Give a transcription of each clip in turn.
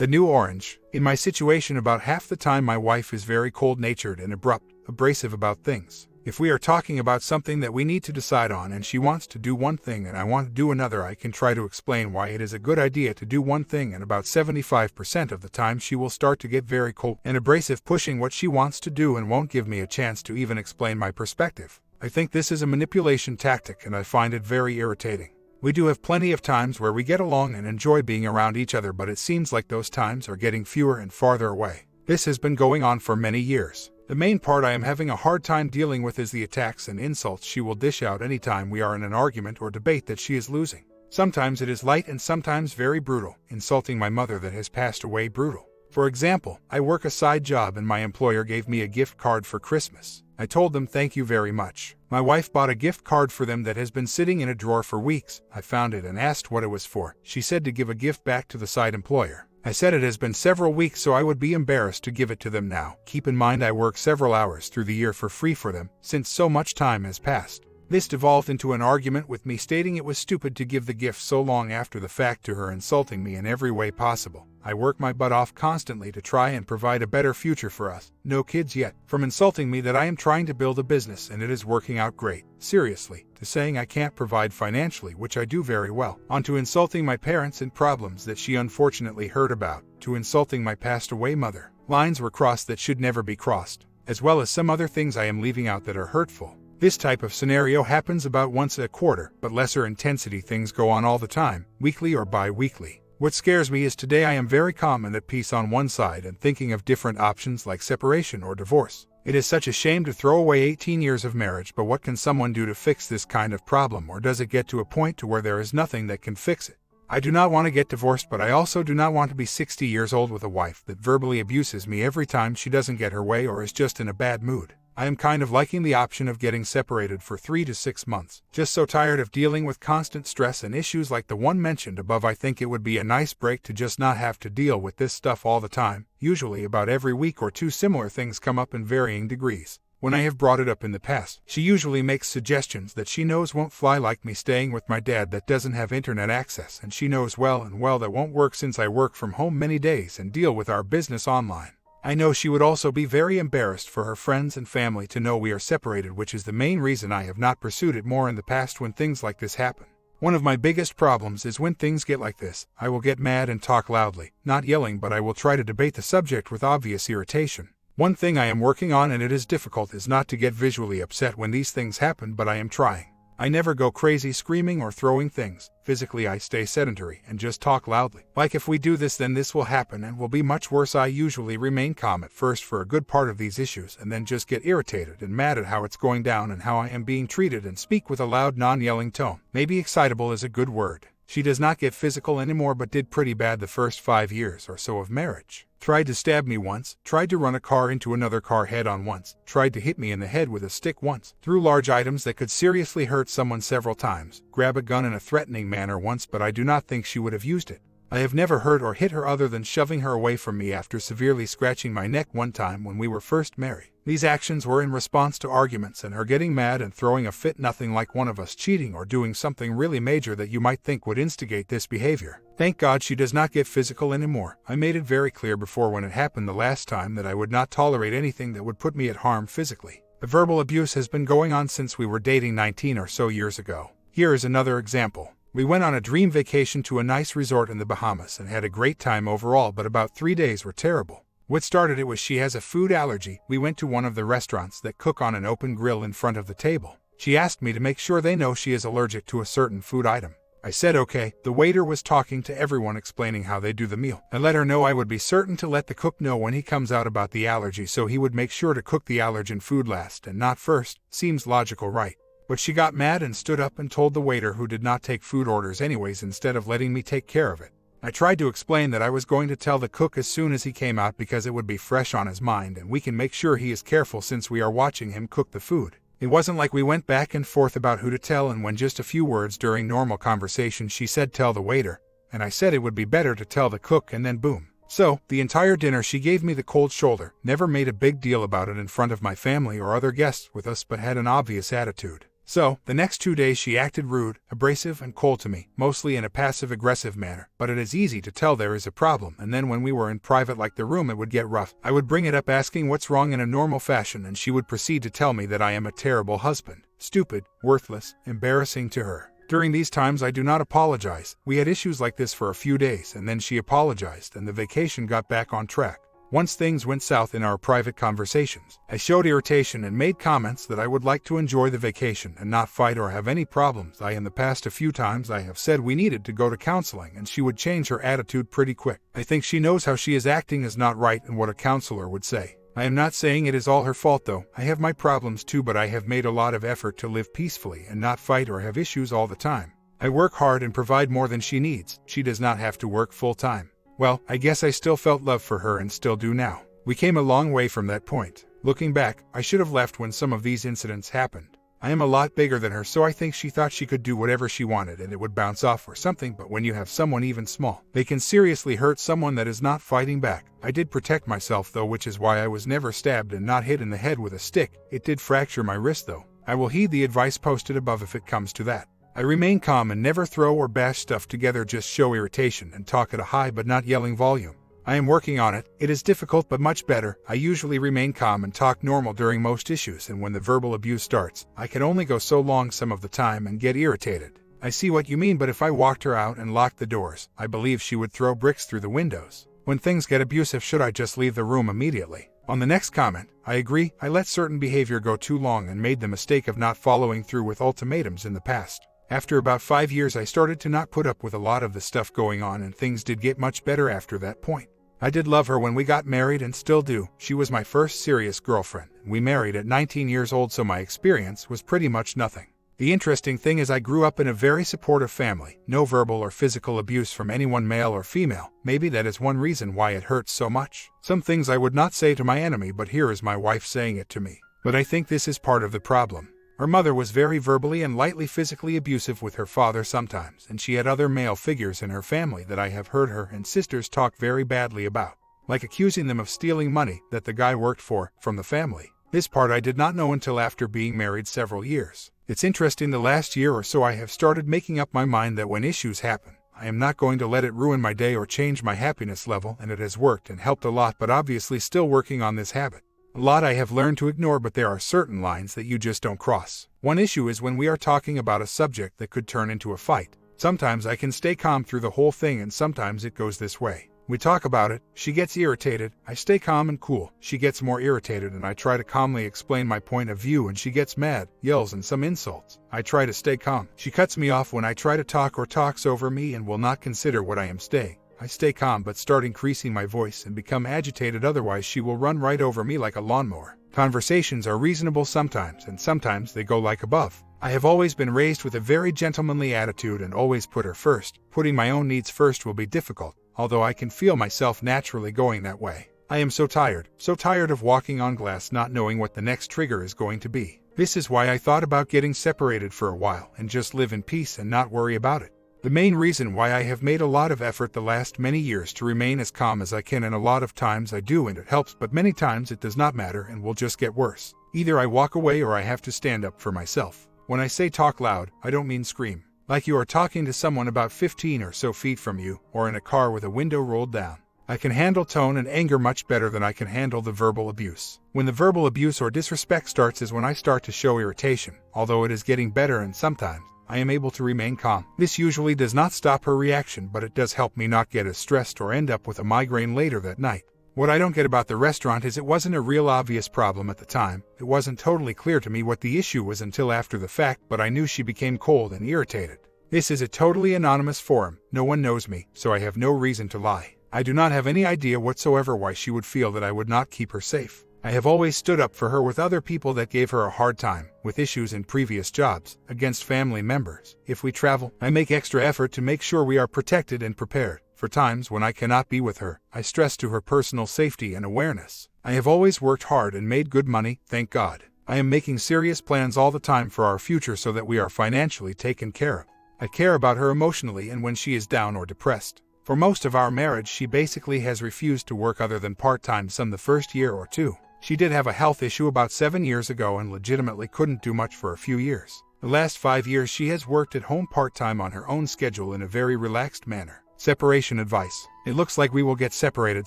The new orange. In my situation, about half the time my wife is very cold-natured and abrupt, abrasive about things. If we are talking about something that we need to decide on and she wants to do one thing and I want to do another, I can try to explain why it is a good idea to do one thing, and about 75% of the time she will start to get very cold and abrasive, pushing what she wants to do, and won't give me a chance to even explain my perspective. I think this is a manipulation tactic and I find it very irritating. We do have plenty of times where we get along and enjoy being around each other, but it seems like those times are getting fewer and farther away. This has been going on for many years. The main part I am having a hard time dealing with is the attacks and insults she will dish out anytime we are in an argument or debate that she is losing. Sometimes it is light and sometimes very brutal, insulting my mother that has passed away brutal. For example, I work a side job and my employer gave me a gift card for Christmas. I told them thank you very much. My wife bought a gift card for them that has been sitting in a drawer for weeks. I found it and asked what it was for. She said to give a gift back to the side employer. I said it has been several weeks, so I would be embarrassed to give it to them now. Keep in mind I work several hours through the year for free for them, since so much time has passed. This devolved into an argument with me stating it was stupid to give the gift so long after the fact to her, insulting me in every way possible. I work my butt off constantly to try and provide a better future for us. No kids yet. From insulting me that I am trying to build a business and it is working out great, seriously, to saying I can't provide financially, which I do very well, onto insulting my parents and problems that she unfortunately heard about, to insulting my passed away mother. Lines were crossed that should never be crossed, as well as some other things I am leaving out that are hurtful. This type of scenario happens about once a quarter, but lesser intensity things go on all the time, weekly or bi-weekly. What scares me is today I am very calm and at peace on one side and thinking of different options like separation or divorce. It is such a shame to throw away 18 years of marriage, but what can someone do to fix this kind of problem, or does it get to a point to where there is nothing that can fix it? I do not want to get divorced, but I also do not want to be 60 years old with a wife that verbally abuses me every time she doesn't get her way or is just in a bad mood. I am kind of liking the option of getting separated for 3 to 6 months. Just so tired of dealing with constant stress and issues like the one mentioned above. I think it would be a nice break to just not have to deal with this stuff all the time. Usually about every week or two similar things come up in varying degrees. When I have brought it up in the past, she usually makes suggestions that she knows won't fly, like me staying with my dad that doesn't have internet access, and she knows well and well that won't work since I work from home many days and deal with our business online. I know she would also be very embarrassed for her friends and family to know we are separated, which is the main reason I have not pursued it more in the past when things like this happen. One of my biggest problems is when things get like this, I will get mad and talk loudly, not yelling, but I will try to debate the subject with obvious irritation. One thing I am working on, and it is difficult, is not to get visually upset when these things happen, but I am trying. I never go crazy screaming or throwing things. Physically I stay sedentary and just talk loudly. Like if we do this then this will happen and will be much worse. I usually remain calm at first for a good part of these issues and then just get irritated and mad at how it's going down and how I am being treated and speak with a loud non-yelling tone. Maybe excitable is a good word. She does not get physical anymore but did pretty bad the first 5 years or so of marriage. Tried to stab me once, tried to run a car into another car head on once, tried to hit me in the head with a stick once, threw large items that could seriously hurt someone several times, grab a gun in a threatening manner once, but I do not think she would have used it. I have never hurt or hit her other than shoving her away from me after severely scratching my neck one time when we were first married. These actions were in response to arguments and her getting mad and throwing a fit, nothing like one of us cheating or doing something really major that you might think would instigate this behavior. Thank God she does not get physical anymore. I made it very clear before when it happened the last time that I would not tolerate anything that would put me at harm physically. The verbal abuse has been going on since we were dating 19 or so years ago. Here is another example. We went on a dream vacation to a nice resort in the Bahamas and had a great time overall, but about 3 days were terrible. What started it was she has a food allergy. We went to one of the restaurants that cook on an open grill in front of the table. She asked me to make sure they know she is allergic to a certain food item. I said okay. The waiter was talking to everyone explaining how they do the meal. I let her know I would be certain to let the cook know when he comes out about the allergy, so he would make sure to cook the allergen food last and not first. Seems logical, right? But she got mad and stood up and told the waiter, who did not take food orders anyways, instead of letting me take care of it. I tried to explain that I was going to tell the cook as soon as he came out because it would be fresh on his mind and we can make sure he is careful since we are watching him cook the food. It wasn't like we went back and forth about who to tell, and when just a few words during normal conversation she said tell the waiter, and I said it would be better to tell the cook, and then boom. So, the entire dinner she gave me the cold shoulder, never made a big deal about it in front of my family or other guests with us, but had an obvious attitude. So, the next 2 days she acted rude, abrasive, and cold to me, mostly in a passive-aggressive manner, but it is easy to tell there is a problem, and then when we were in private like the room it would get rough. I would bring it up asking what's wrong in a normal fashion and she would proceed to tell me that I am a terrible husband, stupid, worthless, embarrassing to her. During these times I do not apologize. We had issues like this for a few days and then she apologized and the vacation got back on track. Once things went south in our private conversations, I showed irritation and made comments that I would like to enjoy the vacation and not fight or have any problems. In the past a few times I have said we needed to go to counseling and she would change her attitude pretty quick. I think she knows how she is acting is not right and what a counselor would say. I am not saying it is all her fault though. I have my problems too, but I have made a lot of effort to live peacefully and not fight or have issues all the time. I work hard and provide more than she needs. She does not have to work full time. Well, I guess I still felt love for her and still do now. We came a long way from that point. Looking back, I should have left when some of these incidents happened. I am a lot bigger than her, so I think she thought she could do whatever she wanted and it would bounce off or something, but when you have someone even small, they can seriously hurt someone that is not fighting back. I did protect myself though, which is why I was never stabbed and not hit in the head with a stick. It did fracture my wrist though. I will heed the advice posted above if it comes to that. I remain calm and never throw or bash stuff together, just show irritation and talk at a high but not yelling volume. I am working on it. It is difficult but much better. I usually remain calm and talk normal during most issues, and when the verbal abuse starts, I can only go so long some of the time and get irritated. I see what you mean, but if I walked her out and locked the doors, I believe she would throw bricks through the windows. When things get abusive, should I just leave the room immediately? On the next comment, I agree. I let certain behavior go too long and made the mistake of not following through with ultimatums in the past. After about 5 years I started to not put up with a lot of the stuff going on and things did get much better after that point. I did love her when we got married and still do. She was my first serious girlfriend. We married at 19 years old, so my experience was pretty much nothing. The interesting thing is I grew up in a very supportive family. No verbal or physical abuse from anyone, male or female. Maybe that is one reason why it hurts so much. Some things I would not say to my enemy, but here is my wife saying it to me. But I think this is part of the problem. Her mother was very verbally and lightly physically abusive with her father sometimes, and she had other male figures in her family that I have heard her and sisters talk very badly about, like accusing them of stealing money that the guy worked for from the family. This part I did not know until after being married several years. It's interesting, the last year or so I have started making up my mind that when issues happen, I am not going to let it ruin my day or change my happiness level, and it has worked and helped a lot, but obviously still working on this habit. A lot I have learned to ignore, but there are certain lines that you just don't cross. One issue is when we are talking about a subject that could turn into a fight. Sometimes I can stay calm through the whole thing and sometimes it goes this way. We talk about it, she gets irritated, I stay calm and cool, she gets more irritated and I try to calmly explain my point of view and she gets mad, yells and some insults. I try to stay calm. She cuts me off when I try to talk or talks over me and will not consider what I am saying. I stay calm but start increasing my voice and become agitated, otherwise she will run right over me like a lawnmower. Conversations are reasonable sometimes and sometimes they go like above. I have always been raised with a very gentlemanly attitude and always put her first. Putting my own needs first will be difficult, although I can feel myself naturally going that way. I am so tired of walking on glass not knowing what the next trigger is going to be. This is why I thought about getting separated for a while and just live in peace and not worry about it. The main reason why I have made a lot of effort the last many years to remain as calm as I can, and a lot of times I do and it helps, but many times it does not matter and will just get worse. Either I walk away or I have to stand up for myself. When I say talk loud, I don't mean scream. Like you are talking to someone about 15 or so feet from you, or in a car with a window rolled down. I can handle tone and anger much better than I can handle the verbal abuse. When the verbal abuse or disrespect starts is when I start to show irritation, although it is getting better and sometimes I am able to remain calm. This usually does not stop her reaction, but it does help me not get as stressed or end up with a migraine later that night. What I don't get about the restaurant is it wasn't a real obvious problem at the time. It wasn't totally clear to me what the issue was until after the fact, but I knew she became cold and irritated. This is a totally anonymous forum. No one knows me, so I have no reason to lie. I do not have any idea whatsoever why she would feel that I would not keep her safe. I have always stood up for her with other people that gave her a hard time, with issues in previous jobs, against family members. If we travel, I make extra effort to make sure we are protected and prepared. For times when I cannot be with her, I stress to her personal safety and awareness. I have always worked hard and made good money, thank God. I am making serious plans all the time for our future so that we are financially taken care of. I care about her emotionally and when she is down or depressed. For most of our marriage, she basically has refused to work other than part-time some the first year or two. She did have a health issue about 7 years ago and legitimately couldn't do much for a few years. The last 5 years she has worked at home part-time on her own schedule in a very relaxed manner. Separation advice. It looks like we will get separated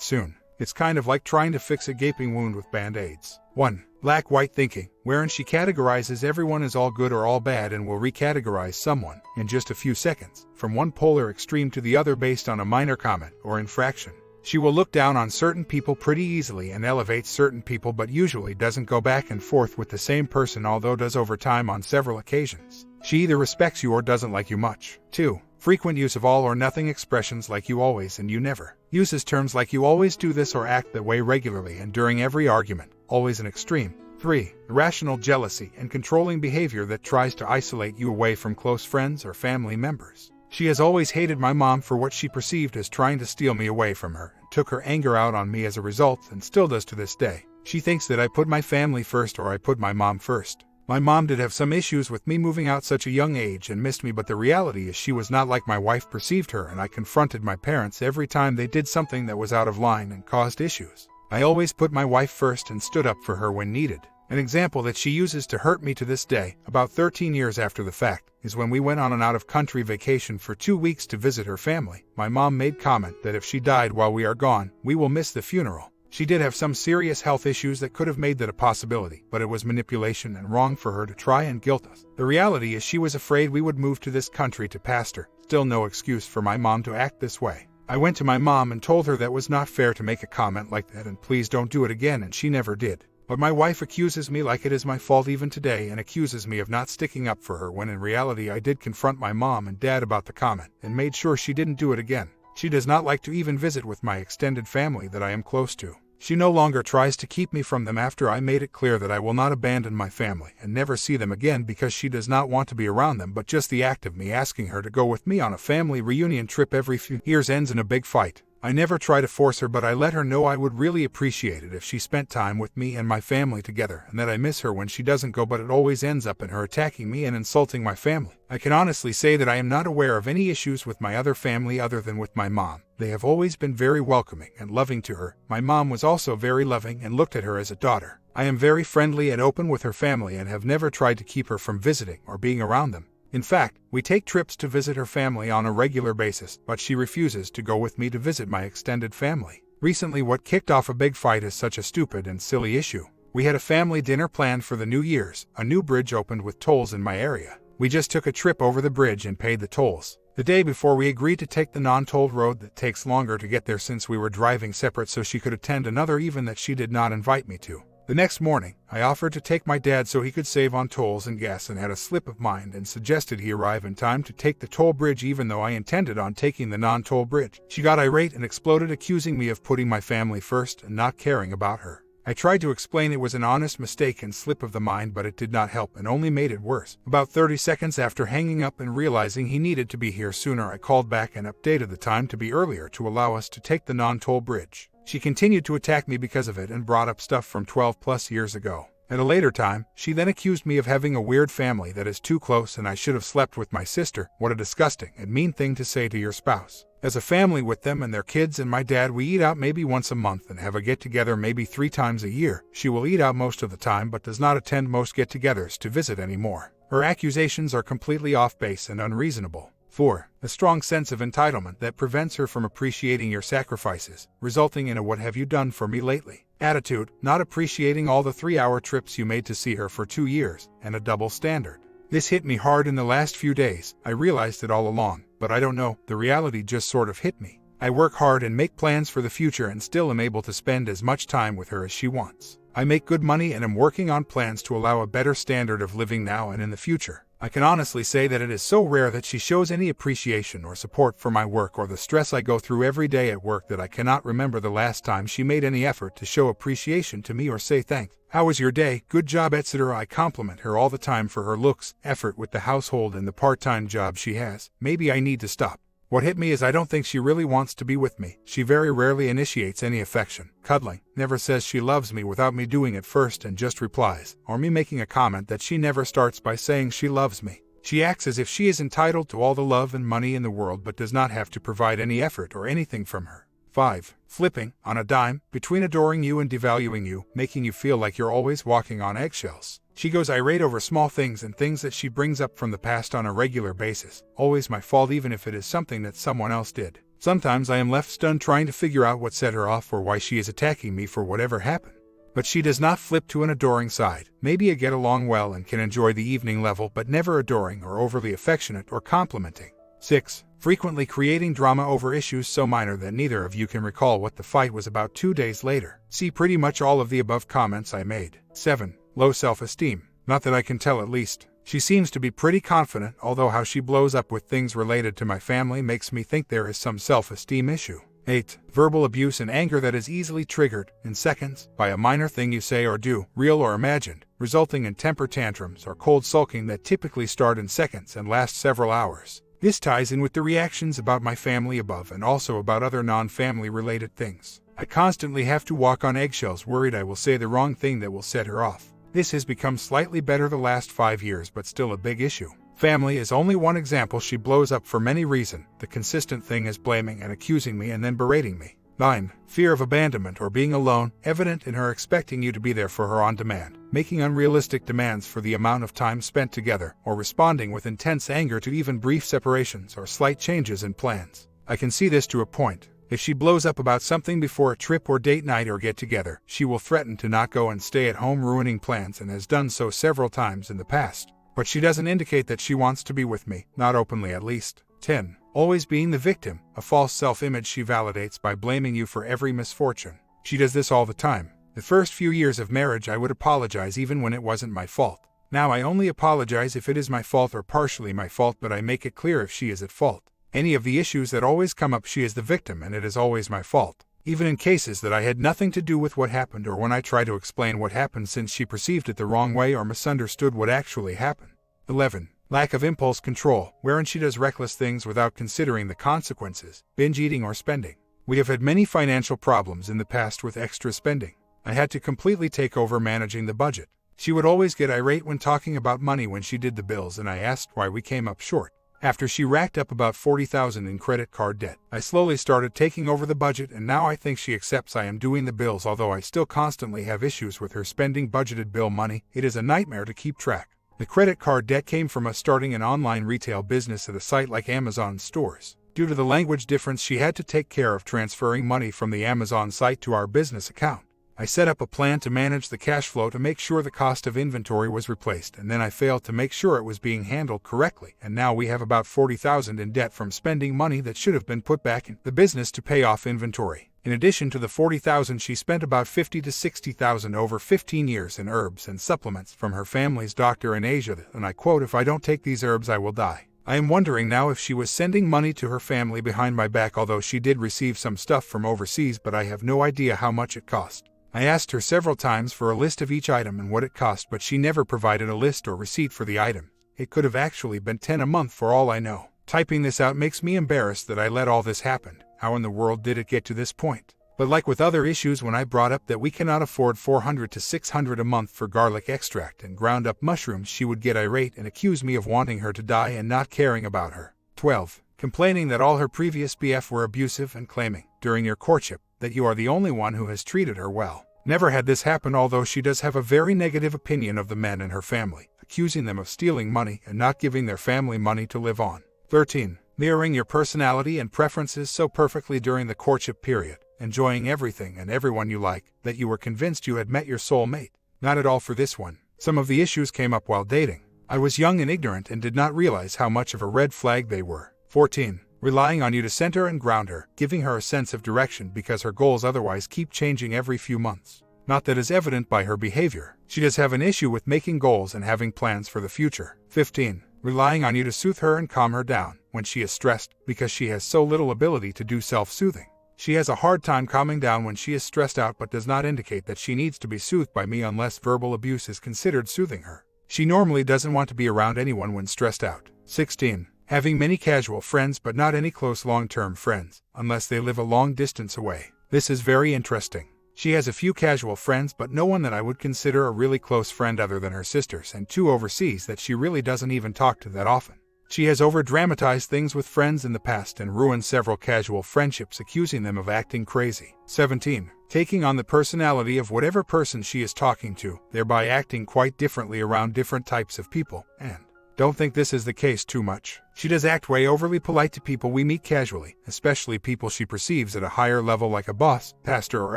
soon. It's kind of like trying to fix a gaping wound with band-aids. 1. Black white thinking, wherein she categorizes everyone as all good or all bad and will recategorize someone, in just a few seconds, from one polar extreme to the other based on a minor comment or infraction. She will look down on certain people pretty easily and elevate certain people, but usually doesn't go back and forth with the same person, although does over time on several occasions. She either respects you or doesn't like you much. 2. Frequent use of all or nothing expressions like you always and you never. Uses terms like you always do this or act that way regularly and during every argument, always an extreme. 3. Irrational jealousy and controlling behavior that tries to isolate you away from close friends or family members. She has always hated my mom for what she perceived as trying to steal me away from her, and took her anger out on me as a result and still does to this day. She thinks that I put my family first or I put my mom first. My mom did have some issues with me moving out such a young age and missed me, but the reality is she was not like my wife perceived her, and I confronted my parents every time they did something that was out of line and caused issues. I always put my wife first and stood up for her when needed. An example that she uses to hurt me to this day, about 13 years after the fact, is when we went on an out-of-country vacation for 2 weeks to visit her family. My mom made comment that if she died while we are gone, we will miss the funeral. She did have some serious health issues that could have made that a possibility, but it was manipulation and wrong for her to try and guilt us. The reality is she was afraid we would move to this country to pastor. Still no excuse for my mom to act this way. I went to my mom and told her that was not fair to make a comment like that and please don't do it again, and she never did. But my wife accuses me like it is my fault even today and accuses me of not sticking up for her when in reality I did confront my mom and dad about the comment and made sure she didn't do it again. She does not like to even visit with my extended family that I am close to. She no longer tries to keep me from them after I made it clear that I will not abandon my family and never see them again because she does not want to be around them, but just the act of me asking her to go with me on a family reunion trip every few years ends in a big fight. I never try to force her, but I let her know I would really appreciate it if she spent time with me and my family together and that I miss her when she doesn't go, but it always ends up in her attacking me and insulting my family. I can honestly say that I am not aware of any issues with my other family other than with my mom. They have always been very welcoming and loving to her. My mom was also very loving and looked at her as a daughter. I am very friendly and open with her family and have never tried to keep her from visiting or being around them. In fact, we take trips to visit her family on a regular basis, but she refuses to go with me to visit my extended family. Recently, what kicked off a big fight is such a stupid and silly issue. We had a family dinner planned for the New Year's. A new bridge opened with tolls in my area. We just took a trip over the bridge and paid the tolls. The day before, we agreed to take the non-tolled road that takes longer to get there since we were driving separate, so she could attend another event that she did not invite me to. The next morning, I offered to take my dad so he could save on tolls and gas and had a slip of mind and suggested he arrive in time to take the toll bridge even though I intended on taking the non-toll bridge. She got irate and exploded, accusing me of putting my family first and not caring about her. I tried to explain it was an honest mistake and slip of the mind, but it did not help and only made it worse. About 30 seconds after hanging up and realizing he needed to be here sooner, I called back and updated the time to be earlier to allow us to take the non-toll bridge. She continued to attack me because of it and brought up stuff from 12 plus years ago. At a later time, she then accused me of having a weird family that is too close and I should have slept with my sister. What a disgusting and mean thing to say to your spouse. As a family with them and their kids and my dad, we eat out maybe once a month and have a get-together maybe 3 times a year. She will eat out most of the time but does not attend most get-togethers to visit anymore. Her accusations are completely off base and unreasonable. 4. A strong sense of entitlement that prevents her from appreciating your sacrifices, resulting in a "what have you done for me lately" attitude, not appreciating all the 3-hour trips you made to see her for 2 years, and a double standard. This hit me hard in the last few days. I realized it all along, but I don't know, the reality just sort of hit me. I work hard and make plans for the future and still am able to spend as much time with her as she wants. I make good money and am working on plans to allow a better standard of living now and in the future. I can honestly say that it is so rare that she shows any appreciation or support for my work or the stress I go through every day at work that I cannot remember the last time she made any effort to show appreciation to me or say thanks. How was your day? Good job, etc. I compliment her all the time for her looks, effort with the household and the part-time job she has. Maybe I need to stop. What hit me is I don't think she really wants to be with me. She very rarely initiates any affection, cuddling, never says she loves me without me doing it first and just replies, or me making a comment that she never starts by saying she loves me. She acts as if she is entitled to all the love and money in the world but does not have to provide any effort or anything from her. 5. Flipping, on a dime, between adoring you and devaluing you, making you feel like you're always walking on eggshells. She goes irate over small things and things that she brings up from the past on a regular basis. Always my fault even if it is something that someone else did. Sometimes I am left stunned trying to figure out what set her off or why she is attacking me for whatever happened. But she does not flip to an adoring side. Maybe a get along well and can enjoy the evening level, but never adoring or overly affectionate or complimenting. 6. Frequently creating drama over issues so minor that neither of you can recall what the fight was about 2 days later. See pretty much all of the above comments I made. 7. Low self-esteem. Not that I can tell, at least. She seems to be pretty confident, although how she blows up with things related to my family makes me think there is some self-esteem issue. 8. Verbal abuse and anger that is easily triggered, in seconds, by a minor thing you say or do, real or imagined, resulting in temper tantrums or cold sulking that typically start in seconds and last several hours. This ties in with the reactions about my family above and also about other non-family related things. I constantly have to walk on eggshells, worried I will say the wrong thing that will set her off. This has become slightly better the last 5 years, but still a big issue. Family is only one example. She blows up for many reasons. The consistent thing is blaming and accusing me and then berating me. 9. Fear of abandonment or being alone, evident in her expecting you to be there for her on demand, making unrealistic demands for the amount of time spent together, or responding with intense anger to even brief separations or slight changes in plans. I can see this to a point. If she blows up about something before a trip or date night or get together, she will threaten to not go and stay at home, ruining plans, and has done so several times in the past. But she doesn't indicate that she wants to be with me, not openly at least. 10. Always being the victim, a false self-image she validates by blaming you for every misfortune. She does this all the time. The first few years of marriage I would apologize even when it wasn't my fault. Now I only apologize if it is my fault or partially my fault, but I make it clear if she is at fault. Any of the issues that always come up, she is the victim and it is always my fault. Even in cases that I had nothing to do with what happened, or when I try to explain what happened since she perceived it the wrong way or misunderstood what actually happened. 11. Lack of impulse control, wherein she does reckless things without considering the consequences, binge eating or spending. We have had many financial problems in the past with extra spending. I had to completely take over managing the budget. She would always get irate when talking about money when she did the bills, and I asked why we came up short. After she racked up about $40,000 in credit card debt, I slowly started taking over the budget, and now I think she accepts I am doing the bills. Although I still constantly have issues with her spending budgeted bill money, it is a nightmare to keep track. The credit card debt came from us starting an online retail business at a site like Amazon stores. Due to the language difference, she had to take care of transferring money from the Amazon site to our business account. I set up a plan to manage the cash flow to make sure the cost of inventory was replaced, and then I failed to make sure it was being handled correctly, and now we have about $40,000 in debt from spending money that should have been put back in the business to pay off inventory. In addition to the $40,000, she spent about $50,000 to $60,000 over 15 years in herbs and supplements from her family's doctor in Asia, and I quote, "If I don't take these herbs I will die." I am wondering now if she was sending money to her family behind my back, although she did receive some stuff from overseas, but I have no idea how much it cost. I asked her several times for a list of each item and what it cost, but she never provided a list or receipt for the item. It could have actually been $10 a month for all I know. Typing this out makes me embarrassed that I let all this happen. How in the world did it get to this point? But like with other issues, when I brought up that we cannot afford $400 to $600 a month for garlic extract and ground up mushrooms, she would get irate and accuse me of wanting her to die and not caring about her. 12. Complaining that all her previous BF were abusive and claiming, during your courtship, that you are the only one who has treated her well. Never had this happen, although she does have a very negative opinion of the men in her family, accusing them of stealing money and not giving their family money to live on. 13. Mirroring your personality and preferences so perfectly during the courtship period, enjoying everything and everyone you like, that you were convinced you had met your soulmate. Not at all for this one. Some of the issues came up while dating. I was young and ignorant and did not realize how much of a red flag they were. 14. Relying on you to center and ground her, giving her a sense of direction because her goals otherwise keep changing every few months. Not that is evident by her behavior. She does have an issue with making goals and having plans for the future. 15. Relying on you to soothe her and calm her down when she is stressed, because she has so little ability to do self-soothing. She has a hard time calming down when she is stressed out, but does not indicate that she needs to be soothed by me unless verbal abuse is considered soothing her. She normally doesn't want to be around anyone when stressed out. 16. Having many casual friends but not any close long-term friends, unless they live a long distance away. This is very interesting. She has a few casual friends but no one that I would consider a really close friend other than her sisters and 2 overseas that she really doesn't even talk to that often. She has over-dramatized things with friends in the past and ruined several casual friendships, accusing them of acting crazy. 17. Taking on the personality of whatever person she is talking to, thereby acting quite differently around different types of people, and don't think this is the case too much. She does act way overly polite to people we meet casually, especially people she perceives at a higher level like a boss, pastor, or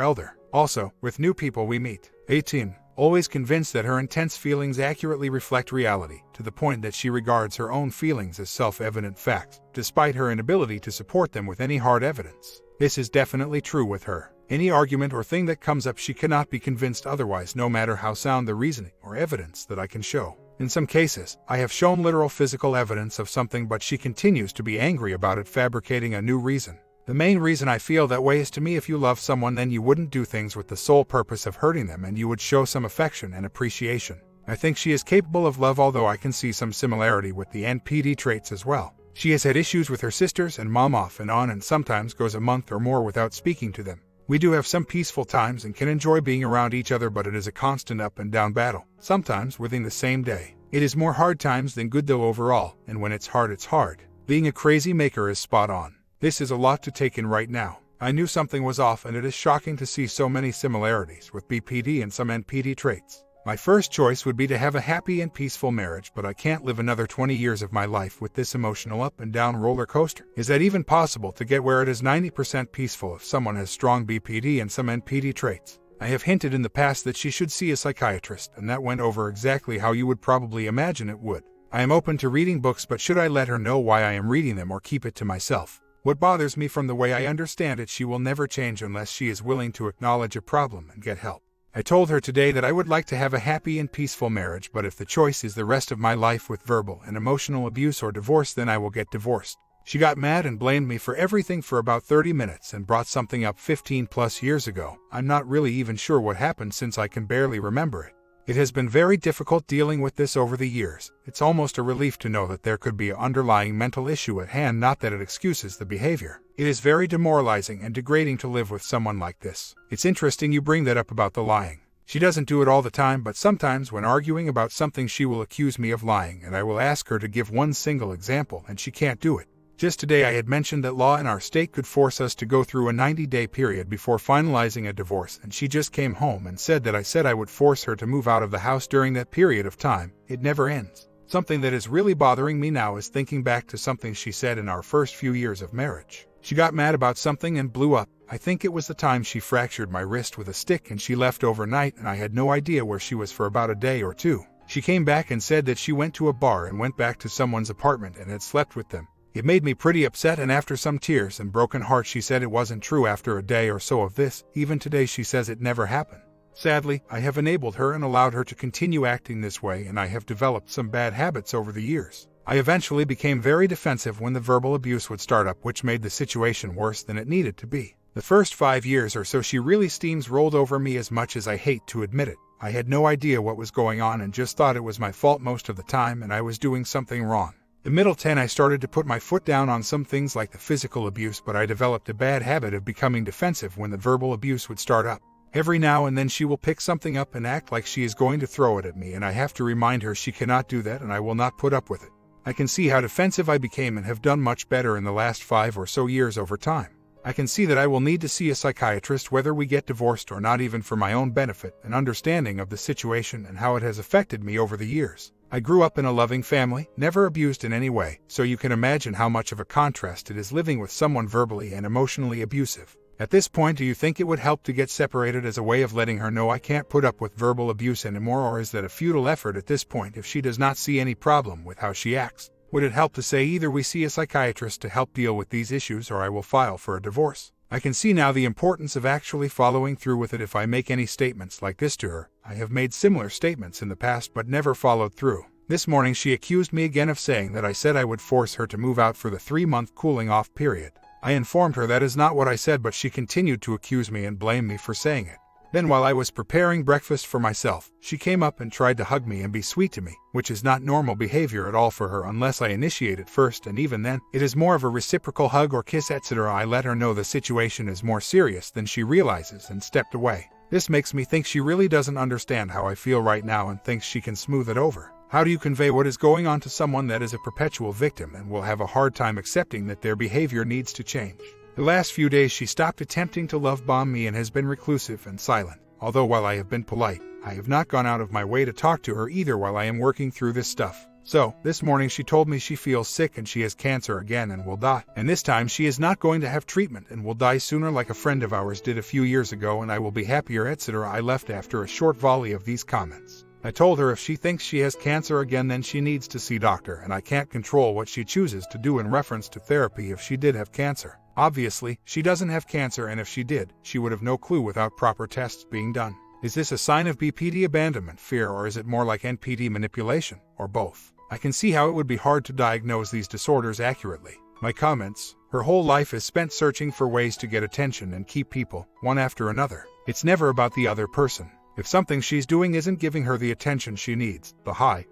elder. Also, with new people we meet. 18. Always convinced that her intense feelings accurately reflect reality, to the point that she regards her own feelings as self-evident facts, despite her inability to support them with any hard evidence. This is definitely true with her. Any argument or thing that comes up, she cannot be convinced otherwise, no matter how sound the reasoning or evidence that I can show. In some cases, I have shown literal physical evidence of something, but she continues to be angry about it, fabricating a new reason. The main reason I feel that way is, to me, if you love someone, then you wouldn't do things with the sole purpose of hurting them, and you would show some affection and appreciation. I think she is capable of love, although I can see some similarity with the BPD traits as well. She has had issues with her sisters and mom off and on, and sometimes goes a month or more without speaking to them. We do have some peaceful times and can enjoy being around each other, but it is a constant up and down battle, sometimes within the same day. It is more hard times than good though overall, and when it's hard, it's hard. Being a crazy maker is spot on. This is a lot to take in right now. I knew something was off, and it is shocking to see so many similarities with BPD and some NPD traits. My first choice would be to have a happy and peaceful marriage, but I can't live another 20 years of my life with this emotional up and down roller coaster. Is that even possible to get where it is 90% peaceful if someone has strong BPD and some NPD traits? I have hinted in the past that she should see a psychiatrist, and that went over exactly how you would probably imagine it would. I am open to reading books, but should I let her know why I am reading them or keep it to myself? What bothers me, from the way I understand it, she will never change unless she is willing to acknowledge a problem and get help. I told her today that I would like to have a happy and peaceful marriage, but if the choice is the rest of my life with verbal and emotional abuse or divorce, then I will get divorced. She got mad and blamed me for everything for about 30 minutes and brought something up 15 plus years ago. I'm not really even sure what happened, since I can barely remember it. It has been very difficult dealing with this over the years. It's almost a relief to know that there could be an underlying mental issue at hand, not that it excuses the behavior. It is very demoralizing and degrading to live with someone like this. It's interesting you bring that up about the lying. She doesn't do it all the time, but sometimes when arguing about something she will accuse me of lying, and I will ask her to give one single example, and she can't do it. Just today I had mentioned that law in our state could force us to go through a 90-day period before finalizing a divorce, and she just came home and said that I said I would force her to move out of the house during that period of time. It never ends. Something that is really bothering me now is thinking back to something she said in our first few years of marriage. She got mad about something and blew up. I think it was the time she fractured my wrist with a stick, and she left overnight, and I had no idea where she was for about a day or two. She came back and said that she went to a bar and went back to someone's apartment and had slept with them. It made me pretty upset, and after some tears and broken heart, she said it wasn't true after a day or so of this. Even today she says it never happened. Sadly, I have enabled her and allowed her to continue acting this way, and I have developed some bad habits over the years. I eventually became very defensive when the verbal abuse would start up, which made the situation worse than it needed to be. The first 5 years or so she really steamrolled over me, as much as I hate to admit it. I had no idea what was going on and just thought it was my fault most of the time, and I was doing something wrong. The middle 10, I started to put my foot down on some things like the physical abuse, but I developed a bad habit of becoming defensive when the verbal abuse would start up. Every now and then she will pick something up and act like she is going to throw it at me, and I have to remind her she cannot do that, and I will not put up with it. I can see how defensive I became and have done much better in the last 5 or so years over time. I can see that I will need to see a psychiatrist whether we get divorced or not, even for my own benefit and understanding of the situation and how it has affected me over the years. I grew up in a loving family, never abused in any way, so you can imagine how much of a contrast it is living with someone verbally and emotionally abusive. At this point, do you think it would help to get separated as a way of letting her know I can't put up with verbal abuse anymore, or is that a futile effort at this point if she does not see any problem with how she acts? Would it help to say either we see a psychiatrist to help deal with these issues, or I will file for a divorce? I can see now the importance of actually following through with it if I make any statements like this to her. I have made similar statements in the past but never followed through. This morning she accused me again of saying that I said I would force her to move out for the 3-month cooling off period. I informed her that is not what I said, but she continued to accuse me and blame me for saying it. Then, while I was preparing breakfast for myself, she came up and tried to hug me and be sweet to me, which is not normal behavior at all for her unless I initiate it first, and even then, it is more of a reciprocal hug or kiss, etc. I let her know the situation is more serious than she realizes and stepped away. This makes me think she really doesn't understand how I feel right now and thinks she can smooth it over. How do you convey what is going on to someone that is a perpetual victim and will have a hard time accepting that their behavior needs to change? The last few days she stopped attempting to love bomb me and has been reclusive and silent. Although while I have been polite, I have not gone out of my way to talk to her either while I am working through this stuff. So, this morning she told me she feels sick and she has cancer again and will die. And this time she is not going to have treatment and will die sooner like a friend of ours did a few years ago, and I will be happier, etc. I left after a short volley of these comments. I told her if she thinks she has cancer again then she needs to see doctor, and I can't control what she chooses to do in reference to therapy if she did have cancer. Obviously, she doesn't have cancer, and if she did, she would have no clue without proper tests being done. Is this a sign of BPD abandonment fear, or is it more like NPD manipulation, or both? I can see how it would be hard to diagnose these disorders accurately. My comments: her whole life is spent searching for ways to get attention and keep people, one after another. It's never about the other person. If something she's doing isn't giving her the attention she needs,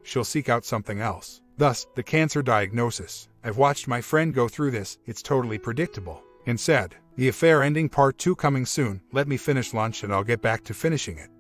she'll seek out something else. Thus, the cancer diagnosis. I've watched my friend go through this, it's totally predictable. And said, the affair ending part 2 coming soon. Let me finish lunch and I'll get back to finishing it.